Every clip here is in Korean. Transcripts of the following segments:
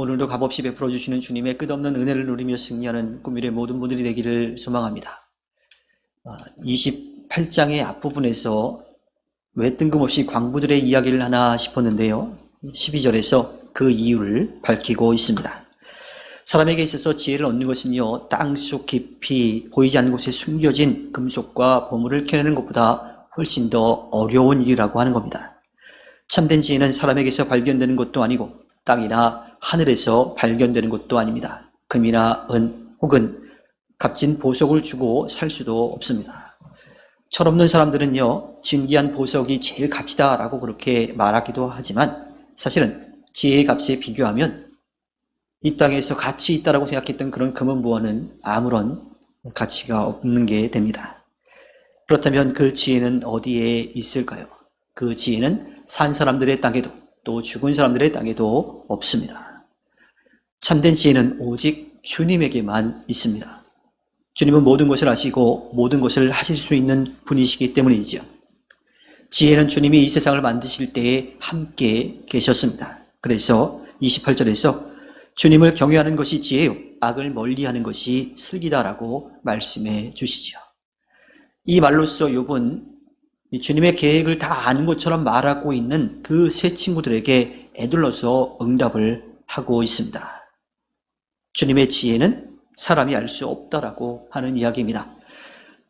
오늘도 값없이 베풀어 주시는 주님의 끝없는 은혜를 누리며 승리하는 꿈미래 모든 분들이 되기를 소망합니다. 28장의 앞부분에서 왜 뜬금없이 광부들의 이야기를 하나 싶었는데요. 12절에서 그 이유를 밝히고 있습니다. 사람에게 있어서 지혜를 얻는 것은요, 땅속 깊이 보이지 않는 곳에 숨겨진 금속과 보물을 캐내는 것보다 훨씬 더 어려운 일이라고 하는 겁니다. 참된 지혜는 사람에게서 발견되는 것도 아니고 땅이나 하늘에서 발견되는 것도 아닙니다. 금이나 은 혹은 값진 보석을 주고 살 수도 없습니다. 철없는 사람들은요, 진귀한 보석이 제일 값이다라고 그렇게 말하기도 하지만 사실은 지혜의 값에 비교하면 이 땅에서 가치 있다라고 생각했던 그런 금은보화는 아무런 가치가 없는 게 됩니다. 그렇다면 그 지혜는 어디에 있을까요? 그 지혜는 산 사람들의 땅에도 또 죽은 사람들의 땅에도 없습니다. 참된 지혜는 오직 주님에게만 있습니다. 주님은 모든 것을 아시고 모든 것을 하실 수 있는 분이시기 때문이지요. 지혜는 주님이 이 세상을 만드실 때에 함께 계셨습니다. 그래서 28절에서 주님을 경외하는 것이 지혜요, 악을 멀리하는 것이 슬기다라고 말씀해 주시죠. 이 말로써 욥은 주님의 계획을 다 아는 것처럼 말하고 있는 그 세 친구들에게 에둘러서 응답을 하고 있습니다. 주님의 지혜는 사람이 알 수 없다라고 하는 이야기입니다.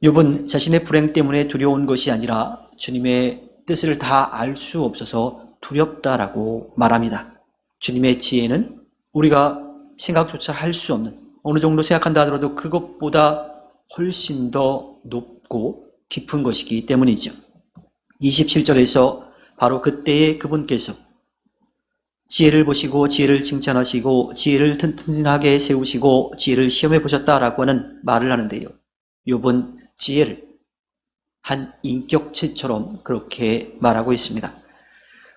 욥은 자신의 불행 때문에 두려운 것이 아니라 주님의 뜻을 다 알 수 없어서 두렵다라고 말합니다. 주님의 지혜는 우리가 생각조차 할 수 없는, 어느 정도 생각한다 하더라도 그것보다 훨씬 더 높고 깊은 것이기 때문이죠. 27절에서 바로 그때에 그분께서 지혜를 보시고 지혜를 칭찬하시고 지혜를 튼튼하게 세우시고 지혜를 시험해 보셨다라고 하는 말을 하는데요. 욥은 지혜를 한 인격체처럼 그렇게 말하고 있습니다.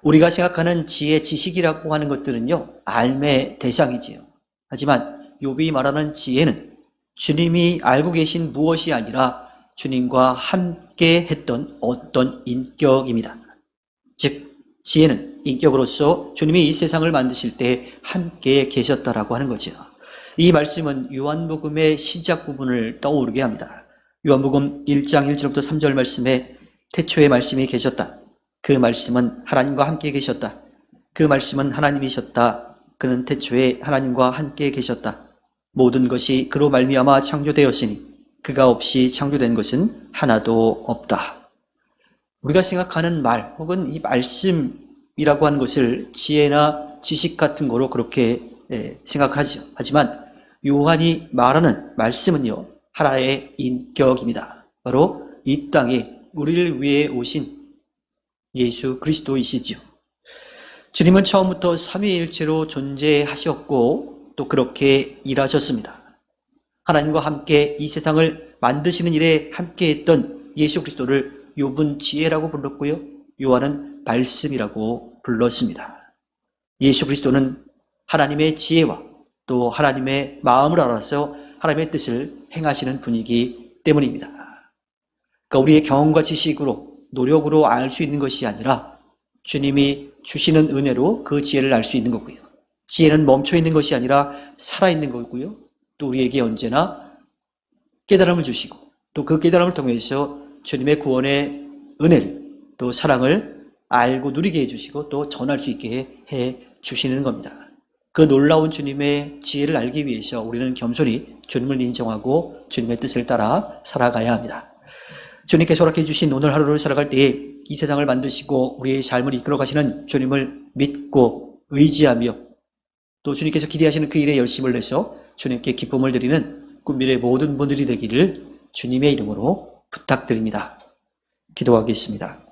우리가 생각하는 지혜, 지식이라고 하는 것들은요, 알매 대상이지요. 하지만 욥이 말하는 지혜는 주님이 알고 계신 무엇이 아니라 주님과 함께 했던 어떤 인격입니다. 즉, 지혜는 인격으로서 주님이 이 세상을 만드실 때 함께 계셨다라고 하는 거죠. 이 말씀은 요한복음의 시작 부분을 떠오르게 합니다. 요한복음 1장 1절부터 3절 말씀에 태초에 말씀이 계셨다. 그 말씀은 하나님과 함께 계셨다. 그 말씀은 하나님이셨다. 그는 태초에 하나님과 함께 계셨다. 모든 것이 그로 말미암아 창조되었으니 그가 없이 창조된 것은 하나도 없다. 우리가 생각하는 말 혹은 이 말씀이라고 하는 것을 지혜나 지식 같은 거로 그렇게 생각하죠. 하지만 요한이 말하는 말씀은요, 하나의 인격입니다. 바로 이 땅에 우리를 위해 오신 예수 그리스도이시죠. 주님은 처음부터 삼위일체로 존재하셨고 또 그렇게 일하셨습니다. 하나님과 함께 이 세상을 만드시는 일에 함께했던 예수 그리스도를 욥은 지혜라고 불렀고요, 요한은 말씀이라고 불렀습니다. 예수 그리스도는 하나님의 지혜와 또 하나님의 마음을 알아서 하나님의 뜻을 행하시는 분이기 때문입니다. 그러니까 우리의 경험과 지식으로 노력으로 알 수 있는 것이 아니라 주님이 주시는 은혜로 그 지혜를 알 수 있는 거고요. 지혜는 멈춰 있는 것이 아니라 살아있는 거고요. 또 우리에게 언제나 깨달음을 주시고 또 그 깨달음을 통해서 주님의 구원의 은혜를 또 사랑을 알고 누리게 해주시고 또 전할 수 있게 해 주시는 겁니다. 그 놀라운 주님의 지혜를 알기 위해서 우리는 겸손히 주님을 인정하고 주님의 뜻을 따라 살아가야 합니다. 주님께서 허락해 주신 오늘 하루를 살아갈 때에 이 세상을 만드시고 우리의 삶을 이끌어 가시는 주님을 믿고 의지하며 또 주님께서 기대하시는 그 일에 열심을 내서 주님께 기쁨을 드리는 꿈미래 모든 분들이 되기를 주님의 이름으로 부탁드립니다. 기도하겠습니다.